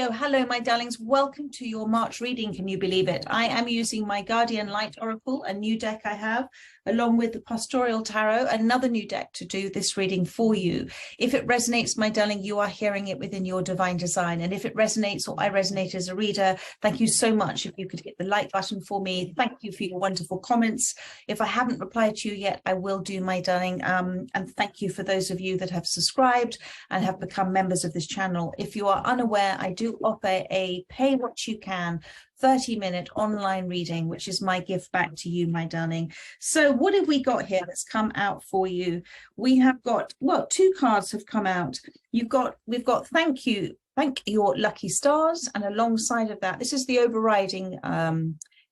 Scorpio, hello my darlings, welcome to your March reading. Can you believe it? I am using my Guardian Light Oracle, a new deck I have, along with the Pastoral Tarot, another new deck to do this reading for you. If it resonates, my darling, you are hearing it within your divine design. And if it resonates or I resonate as a reader, thank you so much. If you could hit the like button for me, thank you for your wonderful comments. If I haven't replied to you yet, I will do, my darling. And thank you for those of you that have subscribed and have become members of this channel. If you are unaware, I do offer a pay what you can 30-minute online reading, which is my gift back to you, my darling. So what have we got here that's come out for you? We have got, well, two cards have come out. We've got thank you, thank your lucky stars, and alongside of that, this is the overriding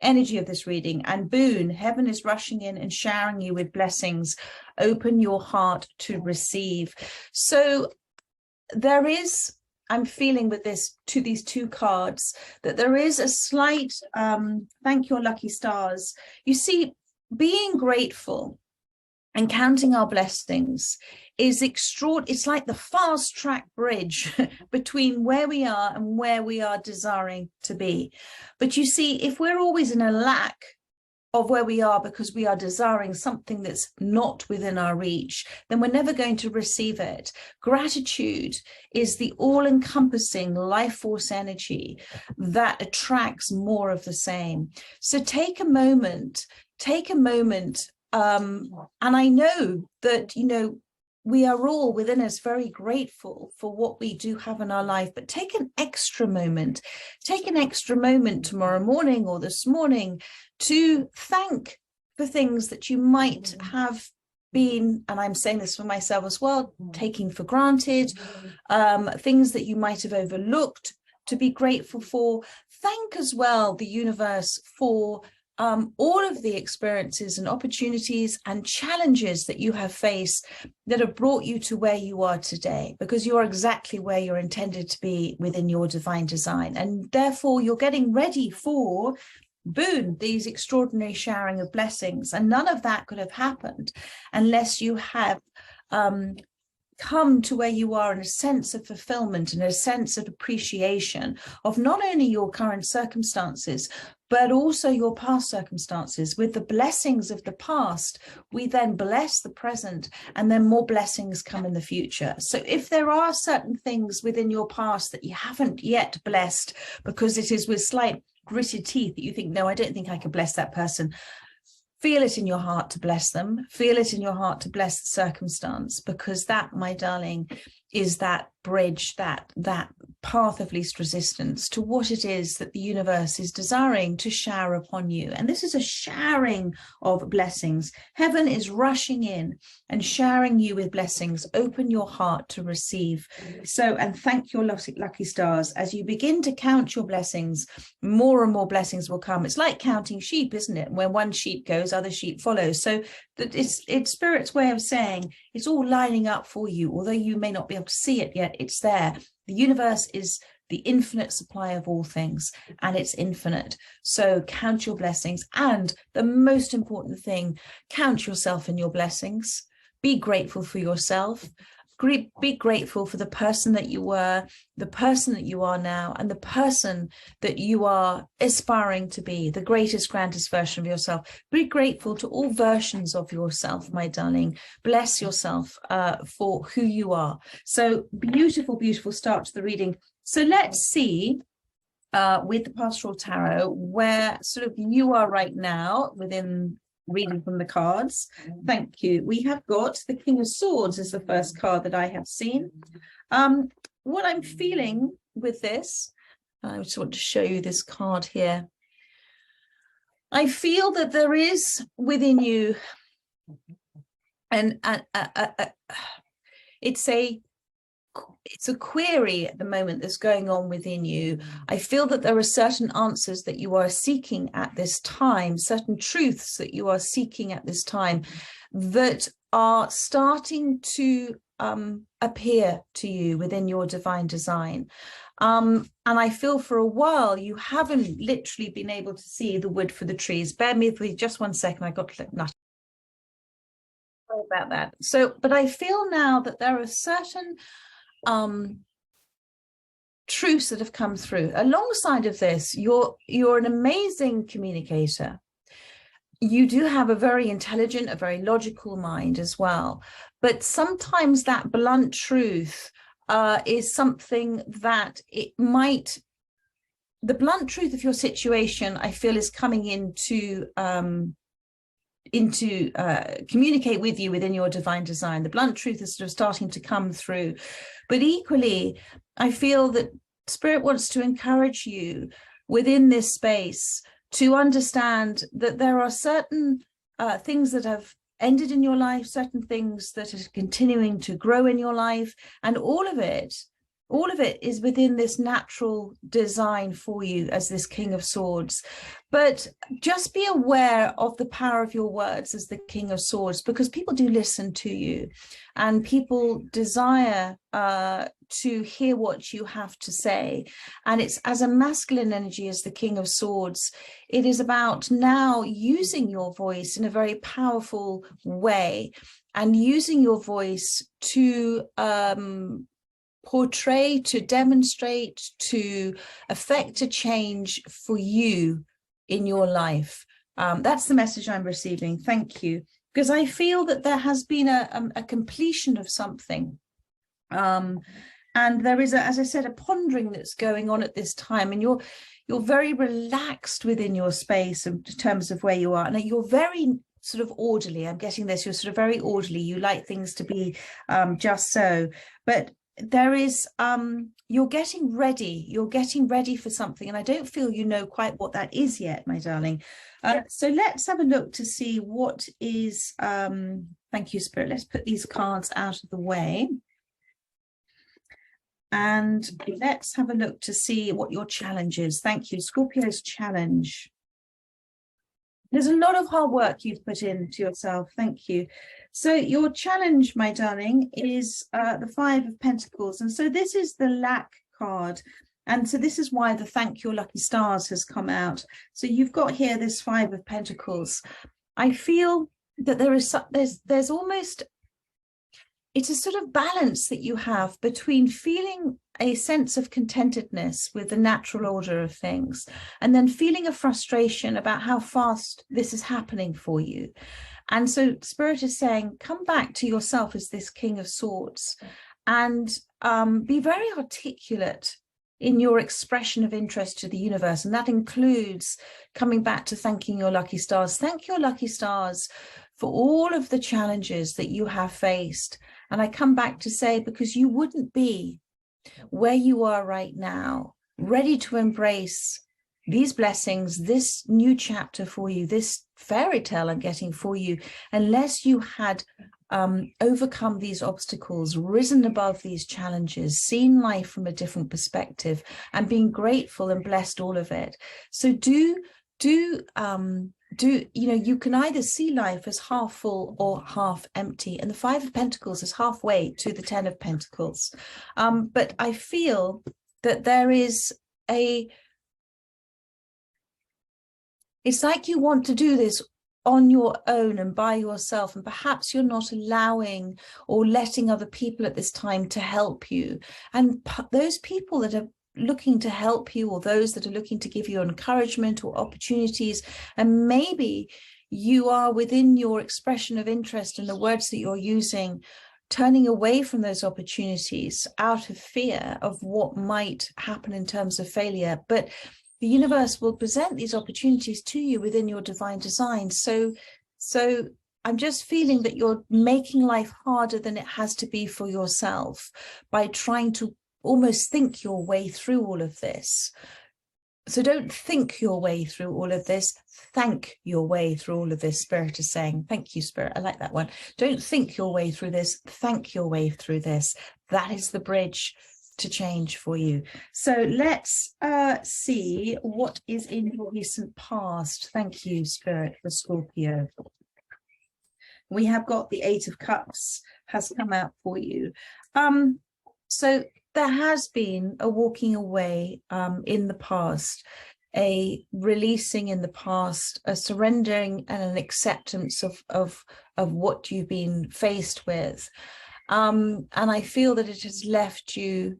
energy of this reading, and boon, heaven is rushing in and showering you with blessings. Open your heart to receive. So there is, I'm feeling with this, to these two cards, that there is a slight thank your lucky stars. You see, being grateful and counting our blessings is extraordinary. It's like the fast track bridge between where we are and where we are desiring to be. But you see, if we're always in a lack of where we are because we are desiring something that's not within our reach, then we're never going to receive it. Gratitude is the all-encompassing life force energy that attracts more of the same. So take a moment, and I know that, you know, we are all within us very grateful for what we do have in our life, but take an extra moment tomorrow morning or this morning to thank for things that you might have been, and I'm saying this for myself as well, taking for granted, things that you might have overlooked, to be grateful for. Thank as well the universe for all of the experiences and opportunities and challenges that you have faced that have brought you to where you are today, because you're exactly where you're intended to be within your divine design. And therefore you're getting ready for boon, these extraordinary showering of blessings. And none of that could have happened unless you have come to where you are in a sense of fulfillment and a sense of appreciation of not only your current circumstances, but also your past circumstances. With the blessings of the past, we then bless the present, and then more blessings come in the future. So if there are certain things within your past that you haven't yet blessed, because it is with slight gritted teeth that you think, no, I don't think I can bless that person, feel it in your heart to bless them. Feel it in your heart to bless the circumstance, because that, my darling, is that bridge, that path of least resistance to what it is that the universe is desiring to shower upon you. And this is a showering of blessings. Heaven is rushing in and showering you with blessings. Open your heart to receive. So, and thank your lucky stars. As you begin to count your blessings, more and more blessings will come. It's like counting sheep, isn't it? When one sheep goes, other sheep follow. So that it's Spirit's way of saying it's all lining up for you, although you may not be able to see it yet. It's there. The universe is the infinite supply of all things, and it's infinite. So count your blessings, and the most important thing, count yourself in your blessings. Be grateful for yourself. Be grateful for the person that you were, the person that you are now, and the person that you are aspiring to be, the greatest, grandest version of yourself. Be grateful to all versions of yourself, my darling. Bless yourself for who you are. So beautiful, beautiful start to the reading. So let's see with the Pastoral Tarot where sort of you are right now within reading from the cards. Thank you. We have got the King of Swords is the first card that I have seen. What I'm feeling with this, I just want to show you this card here. I feel that there is within you, and it's a query at the moment that's going on within you. I feel that there are certain answers that you are seeking at this time, certain truths that you are seeking at this time that are starting to appear to you within your divine design. And I feel for a while you haven't literally been able to see the wood for the trees. Bear with me just 1 second. I got to click nut. Sorry about that. So, but I feel now that there are certain truths that have come through. Alongside of this, you're an amazing communicator. You do have a very intelligent, a very logical mind as well. But sometimes that blunt truth is something that the blunt truth of your situation, I feel, is coming into communicate with you within your divine design. The blunt truth is sort of starting to come through. But equally, I feel that Spirit wants to encourage you within this space to understand that there are certain things that have ended in your life, certain things that are continuing to grow in your life, and all of it is within this natural design for you as this King of Swords. But just be aware of the power of your words as the King of Swords, because people do listen to you and people desire to hear what you have to say. And it's as a masculine energy as the King of Swords, it is about now using your voice in a very powerful way and using your voice to portray, to demonstrate, to affect a change for you in your life. That's the message I'm receiving. Thank you. Because I feel that there has been a completion of something. And there is, as I said, a pondering that's going on at this time. And you're very relaxed within your space in terms of where you are. And you're very sort of orderly. I'm getting this. You're sort of very orderly. You like things to be just so. But there is you're getting ready for something, and I don't feel you know quite what that is yet, my darling. So let's have a look to see what is thank you, Spirit. Let's put these cards out of the way and let's have a look to see what your challenge is. Thank you. Scorpio's challenge. There's a lot of hard work you've put into yourself. Thank you. So your challenge, my darling, is the Five of Pentacles. And so this is the lack card. And so this is why the Thank Your Lucky Stars has come out. So you've got here this Five of Pentacles. I feel that there's almost, it's a sort of balance that you have between feeling a sense of contentedness with the natural order of things and then feeling a frustration about how fast this is happening for you. And so Spirit is saying, come back to yourself as this King of Swords and be very articulate in your expression of interest to the universe. And that includes coming back to thanking your lucky stars. Thank your lucky stars for all of the challenges that you have faced. And I come back to say, because you wouldn't be where you are right now, ready to embrace these blessings, this new chapter for you, this fairy tale I'm getting for you, unless you had overcome these obstacles, risen above these challenges, seen life from a different perspective, and being grateful and blessed all of it. So you can either see life as half full or half empty, and the Five of Pentacles is halfway to the Ten of Pentacles. But I feel that there is it's like you want to do this on your own and by yourself, and perhaps you're not allowing or letting other people at this time to help you. And those people that are looking to help you, or those that are looking to give you encouragement or opportunities, and maybe you are within your expression of interest and the words that you're using, turning away from those opportunities out of fear of what might happen in terms of failure. But the universe will present these opportunities to you within your divine design. So I'm just feeling that you're making life harder than it has to be for yourself by trying to almost think your way through all of this. So don't think your way through all of this, thank your way through all of this, Spirit is saying. Thank you, Spirit. I like that one. Don't think your way through this, thank your way through this. That is the bridge to change for you. So let's see what is in your recent past. Thank you, Spirit, for Scorpio. We have got the Eight of Cups has come out for you. So there has been a walking away in the past, a releasing in the past, a surrendering and an acceptance of what you've been faced with. And I feel that it has left you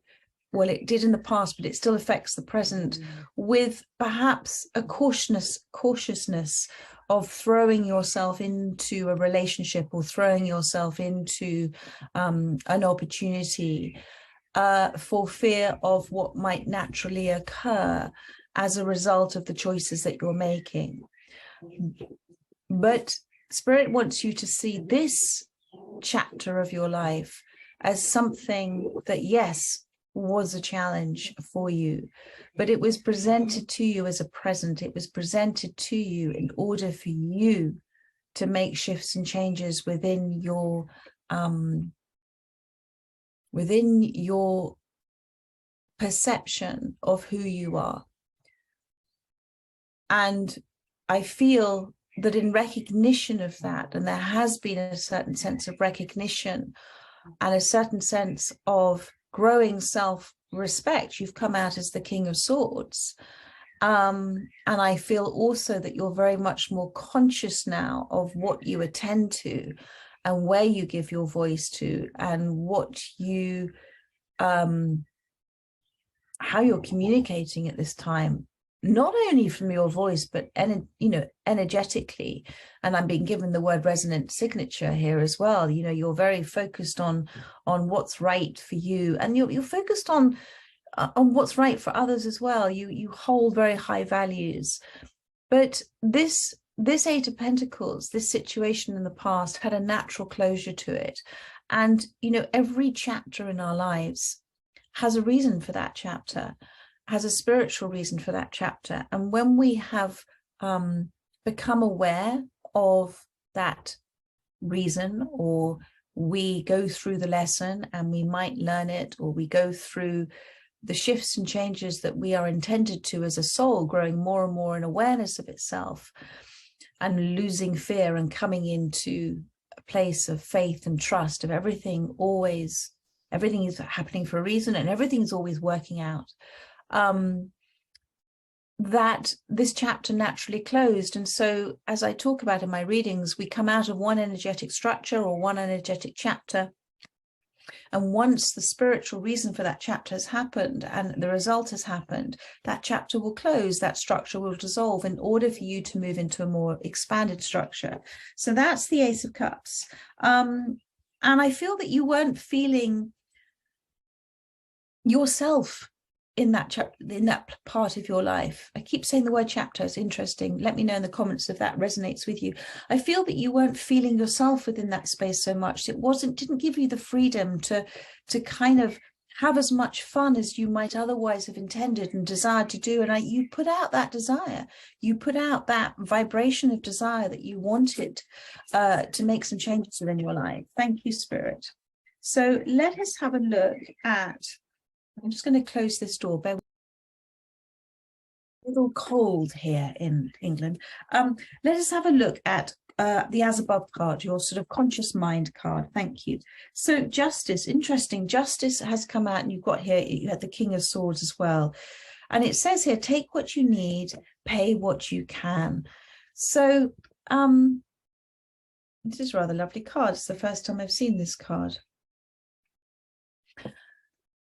well, it did in the past, but it still affects the present, with perhaps a cautiousness of throwing yourself into a relationship or throwing yourself into an opportunity for fear of what might naturally occur as a result of the choices that you're making. But Spirit wants you to see this chapter of your life as something that, yes, was a challenge for you, but it was presented to you as a present. It was presented to you in order for you to make shifts and changes within your perception of who you are. And I feel that in recognition of that, and there has been a certain sense of recognition and a certain sense of growing self-respect, you've come out as the King of Swords. And I feel also that you're very much more conscious now of what you attend to and where you give your voice to, and what you, how you're communicating at this time, not only from your voice, but energetically. And I'm being given the word resonant signature here as well. You know, you're very focused on what's right for you, and you're focused on what's right for others as well. You hold very high values. But this Eight of Pentacles, this situation in the past, had a natural closure to it. And, you know, every chapter in our lives has a reason for that chapter, has a spiritual reason for that chapter. And when we have become aware of that reason, or we go through the lesson and we might learn it, or we go through the shifts and changes that we are intended to as a soul, growing more and more in awareness of itself and losing fear and coming into a place of faith and trust of everything is happening for a reason and everything's always working out, that this chapter naturally closed. And so, as I talk about in my readings, we come out of one energetic structure or one energetic chapter. And once the spiritual reason for that chapter has happened and the result has happened, that chapter will close, that structure will dissolve in order for you to move into a more expanded structure. So that's the Ace of Cups. And I feel that you weren't feeling yourself in that part of your life. I keep saying the word chapter, it's interesting. Let me know in the comments if that resonates with you. I feel that you weren't feeling yourself within that space so much. It didn't give you the freedom to kind of have as much fun as you might otherwise have intended and desired to do. And you put out that desire. You put out that vibration of desire that you wanted to make some changes within your life. Thank you, Spirit. So let us have a look at, I'm just going to close this door. Bear with me. A little cold here in England. Let us have a look at the As Above card, your sort of conscious mind card. Thank you. So Justice, interesting. Justice has come out, and you've got here, you had the King of Swords as well. And it says here, take what you need, pay what you can. So this is a rather lovely card. It's the first time I've seen this card.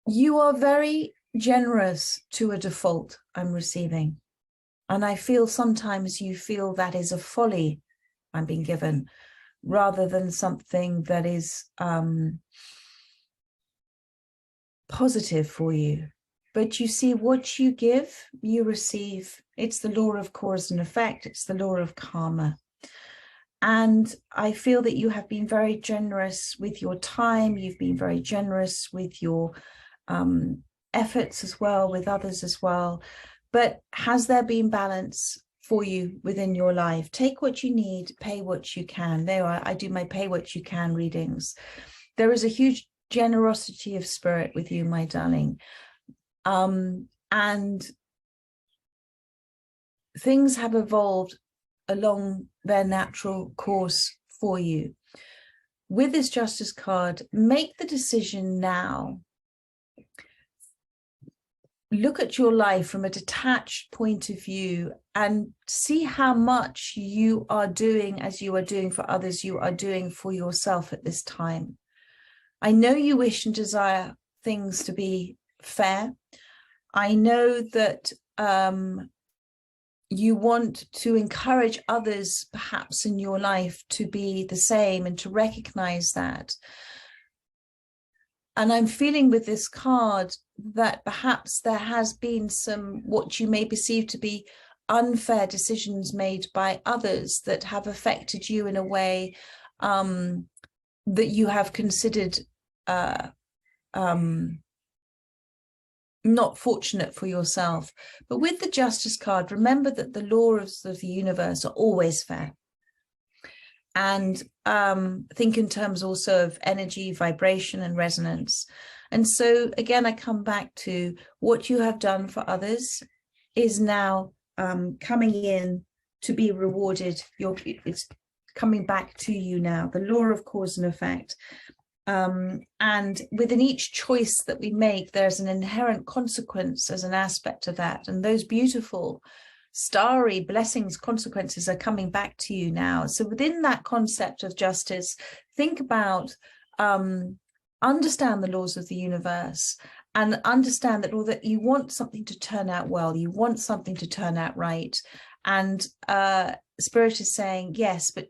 You are very generous to a default, I'm receiving. And I feel sometimes you feel that is a folly I'm being given, rather than something that is positive for you. But you see, what you give, you receive. It's the law of cause and effect. It's the law of karma. And I feel that you have been very generous with your time. You've been very generous with your efforts as well, with others as well. But has there been balance for you within your life? Take what you need, pay what you can. There I do my pay what you can readings. There is a huge generosity of spirit with you, my darling. And things have evolved along their natural course for you. With this Justice card, make the decision now. Look at your life from a detached point of view and see how much you are doing, as you are doing for others, you are doing for yourself at this time. I know you wish and desire things to be fair. I know that you want to encourage others perhaps in your life to be the same and to recognize that. And I'm feeling with this card that perhaps there has been some, what you may perceive to be unfair decisions made by others that have affected you in a way that you have considered not fortunate for yourself. But with the Justice card, remember that the laws of the universe are always fair. And think in terms also of energy, vibration, and resonance. And so again, I come back to what you have done for others is now coming in to be rewarded. It's coming back to you now, the law of cause and effect. And within each choice that we make, there's an inherent consequence as an aspect of that. And those beautiful starry blessings, consequences are coming back to you now. So within that concept of justice, think about, understand the laws of the universe, and understand that all that you want something to turn out well, you want something to turn out right. And Spirit is saying, yes, but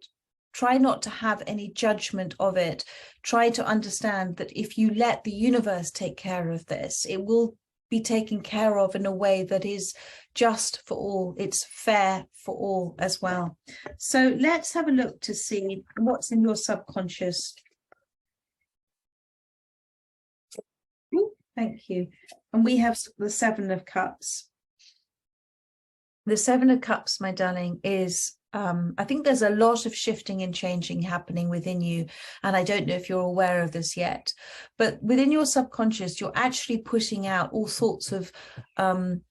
try not to have any judgment of it. Try to understand that if you let the universe take care of this, it will be taken care of in a way that is just for all. It's fair for all as well. So let's have a look to see what's in your subconscious. Ooh, thank you. And we have the Seven of Cups. The Seven of Cups, my darling, is I think there's a lot of shifting and changing happening within you. And I don't know if you're aware of this yet, but within your subconscious, you're actually putting out all sorts of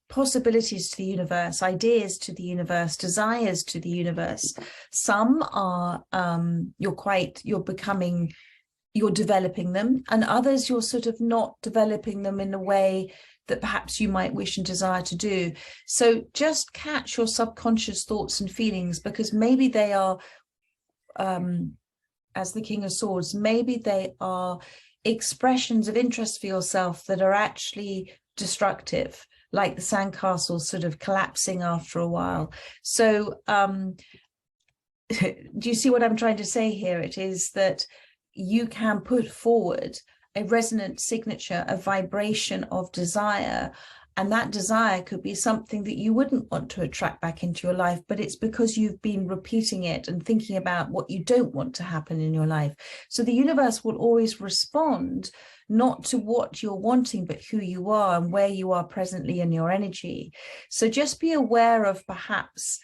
possibilities to the universe, ideas to the universe, desires to the universe. Some are, you're developing them, and others you're sort of not developing them in a way that perhaps you might wish and desire to do. So just catch your subconscious thoughts and feelings, because maybe they are, as the King of Swords, maybe they are expressions of interest for yourself that are actually destructive, like the sandcastle sort of collapsing after a while. So do you see what I'm trying to say here? It is that you can put forward a resonant signature, a vibration of desire, and that desire could be something that you wouldn't want to attract back into your life, but it's because you've been repeating it and thinking about what you don't want to happen in your life. So the universe will always respond not to what you're wanting, but who you are and where you are presently in your energy. So just be aware of perhaps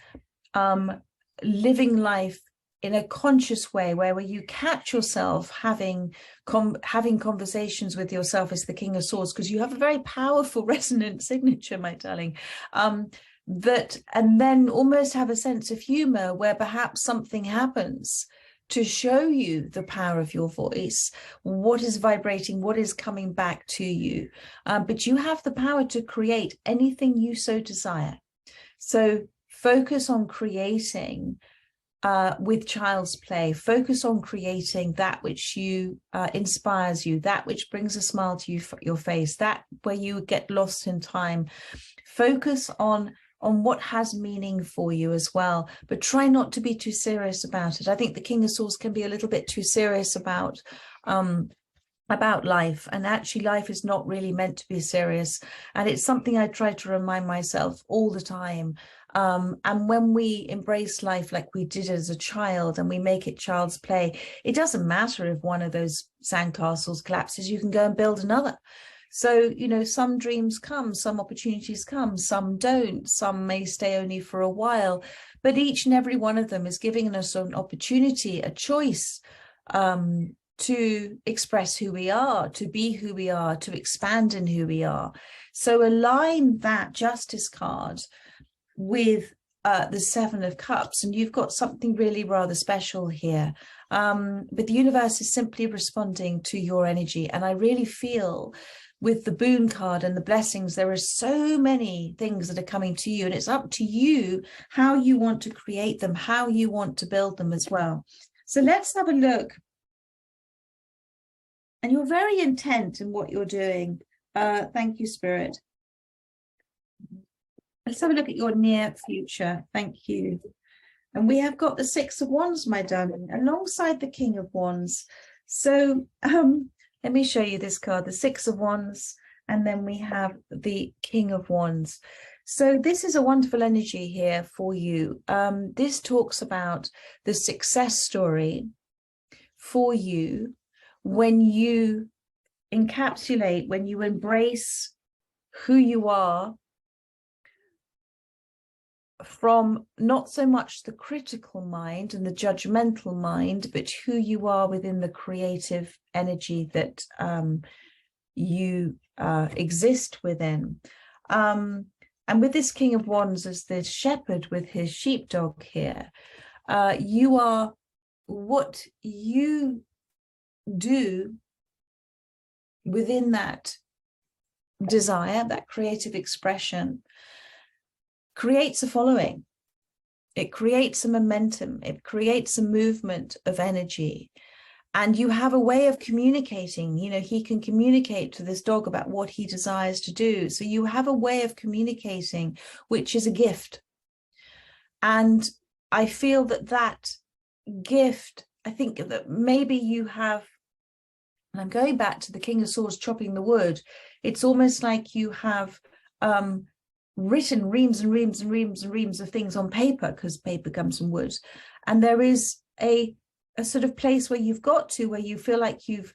living life in a conscious way, where you catch yourself having conversations with yourself as the King of Swords, because you have a very powerful resonant signature, my darling, and then almost have a sense of humor where perhaps something happens to show you the power of your voice, what is vibrating, what is coming back to you. But you have the power to create anything you so desire. So focus on creating with child's play. Focus on creating that which you inspires you, that which brings a smile to your face, that where you get lost in time. Focus on what has meaning for you as well, but try not to be too serious about it. I think the King of Swords can be a little bit too serious about life, and actually life is not really meant to be serious, and it's something I try to remind myself all the time. And when we embrace life like we did as a child and we make it child's play, it doesn't matter if one of those sandcastles collapses, you can go and build another. So, you know, some dreams come, some opportunities come, some don't, some may stay only for a while, but each and every one of them is giving us an opportunity, a choice, to express who we are, to be who we are, to expand in who we are. So align that Justice card with the Seven of Cups, and you've got something really rather special here. But the universe is simply responding to your energy. And I really feel with the boon card and the blessings, there are so many things that are coming to you, and it's up to you how you want to create them, how you want to build them as well. So let's have a look. And you're very intent in what you're doing. Thank you, Spirit. Let's have a look at your near future. Thank you. And we have got the Six of Wands, my darling, alongside the King of Wands. So let me show you this card, the Six of Wands, and then we have the King of Wands. So this is a wonderful energy here for you. This talks about the success story for you when you encapsulate, when you embrace who you are, from not so much the critical mind and the judgmental mind, but who you are within the creative energy that you exist within. And with this King of Wands as the shepherd with his sheepdog here, you are what you do within that desire, that creative expression, creates a following. It creates a momentum. It creates a movement of energy. And you have a way of communicating. You know, he can communicate to this dog about what he desires to do. So you have a way of communicating, which is a gift. And I feel that that gift, I think that maybe you have, and I'm going back to the King of Swords chopping the wood. It's almost like you have written reams and reams and reams and reams of things on paper, because paper comes from wood, and there is a sort of place where you've got to where you feel like you've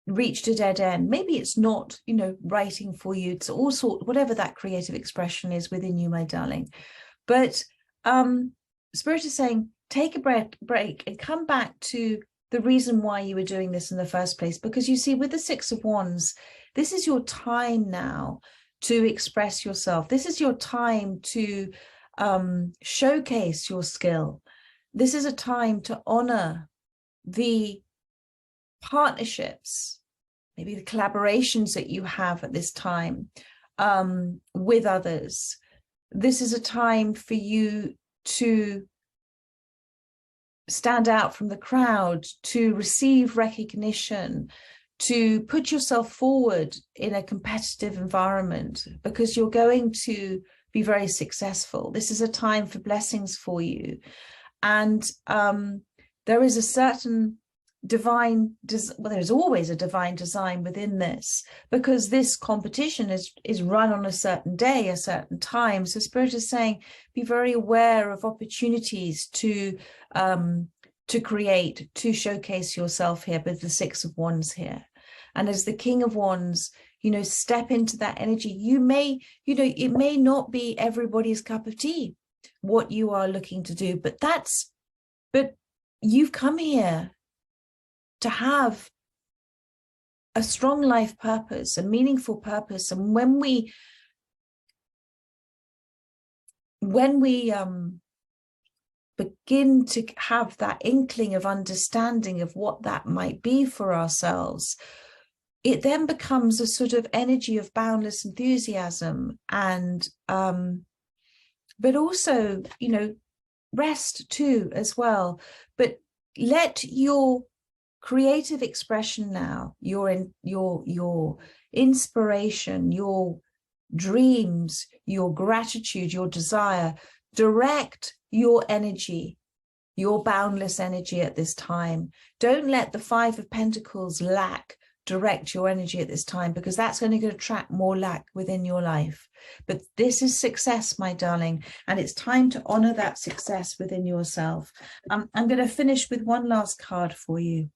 reached a dead end. Maybe it's not, you know, writing for you. It's all sort, whatever that creative expression is within you, my darling. But Spirit is saying, take a break and come back to the reason why you were doing this in the first place. Because you see, with the Six of Wands, this is your time now to express yourself. This is your time to showcase your skill. This is a time to honor the partnerships, maybe the collaborations that you have at this time with others. This is a time for you to stand out from the crowd, to receive recognition, to put yourself forward in a competitive environment, because you're going to be very successful. This is a time for blessings for you. And there is a certain divine, well, there's always a divine design within this, because this competition is run on a certain day, a certain time. So Spirit is saying, be very aware of opportunities to create, to showcase yourself here with the Six of Wands here. And as the King of Wands, you know, step into that energy. You may, you know, it may not be everybody's cup of tea, what you are looking to do, but you've come here to have a strong life purpose, a meaningful purpose. And when we begin to have that inkling of understanding of what that might be for ourselves, it then becomes a sort of energy of boundless enthusiasm and but also, you know, rest too as well. But let your creative expression now, your inspiration, your dreams, your gratitude, your desire, direct your energy, your boundless energy at this time. Don't let the Five of Pentacles lack direct your energy at this time, because that's only going to attract more lack within your life. But this is success, my darling, and it's time to honor that success within yourself. I'm going to finish with one last card for you.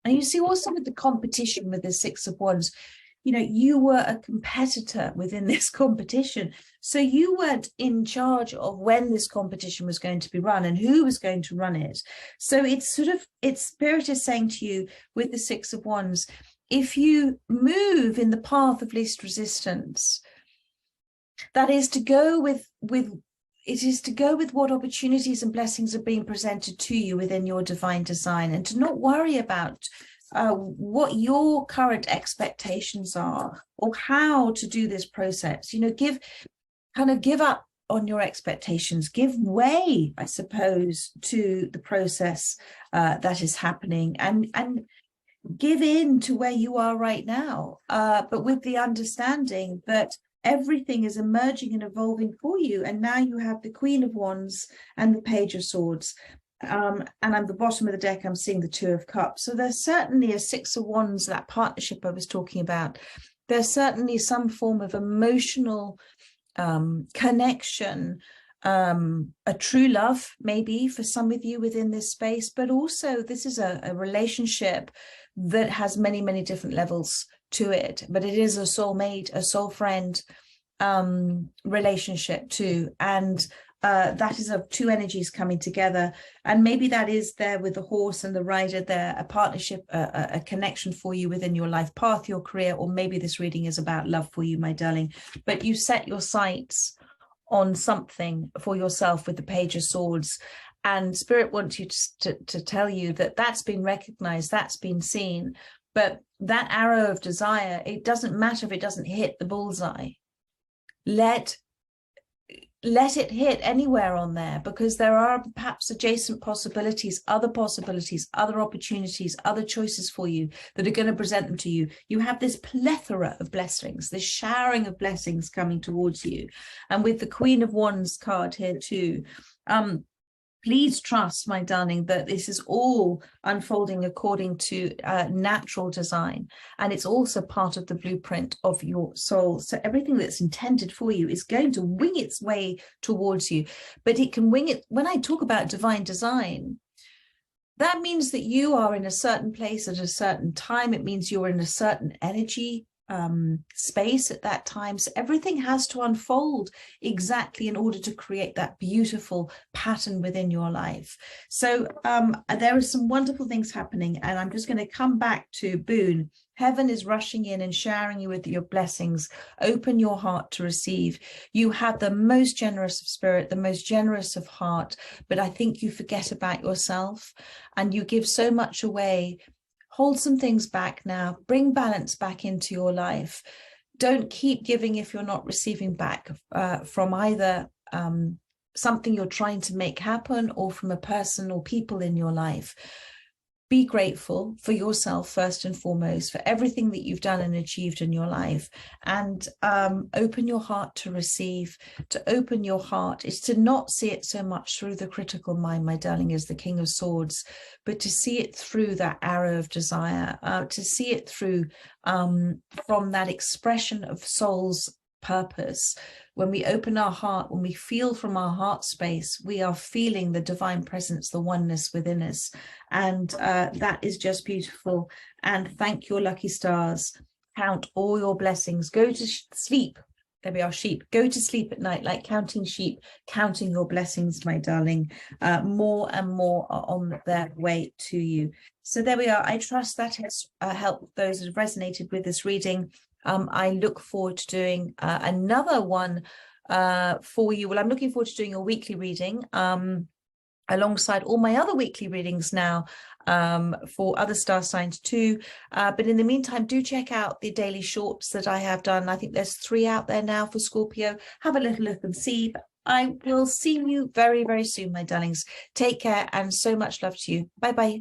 And you see also with the competition with the Six of Wands, you know, you were a competitor within this competition. So you weren't in charge of when this competition was going to be run and who was going to run it. So it's sort of, it's Spirit is saying to you with the Six of Wands, if you move in the path of least resistance, that is to go with what opportunities and blessings are being presented to you within your divine design, and to not worry about what your current expectations are or how to do this process. You know, give up on your expectations, give way, I suppose, to the process that is happening, and give in to where you are right now, but with the understanding that everything is emerging and evolving for you. And now you have the Queen of Wands and the Page of Swords. And at the bottom of the deck, I'm seeing the Two of Cups. So there's certainly a Six of Wands, that partnership I was talking about. There's certainly some form of emotional connection, a true love, maybe for some of you within this space, but also this is a relationship that has many, many different levels to it, but it is a soulmate, a soul friend relationship too. And that is of two energies coming together. And maybe that is there with the horse and the rider there, a partnership, a connection for you within your life path, your career, or maybe this reading is about love for you, my darling. But you set your sights on something for yourself with the Page of Swords. And Spirit wants you to tell you that that's been recognized, that's been seen. But that arrow of desire, it doesn't matter if it doesn't hit the bullseye. Let it hit anywhere on there, because there are perhaps adjacent possibilities, other opportunities, other choices for you that are going to present them to you. You have this plethora of blessings, this showering of blessings coming towards you. And with the Queen of Wands card here too, please trust, my darling, that this is all unfolding according to natural design. And it's also part of the blueprint of your soul. So everything that's intended for you is going to wing its way towards you. But it can wing it. When I talk about divine design, that means that you are in a certain place at a certain time. It means you're in a certain energy space at that time. So everything has to unfold exactly in order to create that beautiful pattern within your life. So there are some wonderful things happening, and I'm just going to come back to Boone. Heaven is rushing in and showering you with your blessings. Open your heart to receive. You have the most generous of spirit, the most generous of heart, but I think you forget about yourself and you give so much away. Hold some things back now. Bring balance back into your life. Don't keep giving if you're not receiving back from either something you're trying to make happen or from a person or people in your life. Be grateful for yourself first and foremost, for everything that you've done and achieved in your life, and open your heart to receive. To open your heart is to not see it so much through the critical mind, my darling, as the King of Swords, but to see it through that arrow of desire, to see it through from that expression of soul's purpose. When we open our heart, when we feel from our heart space, we are feeling the divine presence, the oneness within us. And that is just beautiful. And thank your lucky stars. Count all your blessings. Go to sleep. There we are, sheep. Go to sleep at night like counting sheep, counting your blessings, my darling. More and more are on their way to you. So there we are. I trust that has helped those that have resonated with this reading. I look forward to doing another one for you. Well, I'm looking forward to doing a weekly reading alongside all my other weekly readings now for other star signs too. But in the meantime, do check out the daily shorts that I have done. I think there's 3 out there now for Scorpio. Have a little look and see. But I will see you very, very soon, my darlings. Take care and so much love to you. Bye-bye.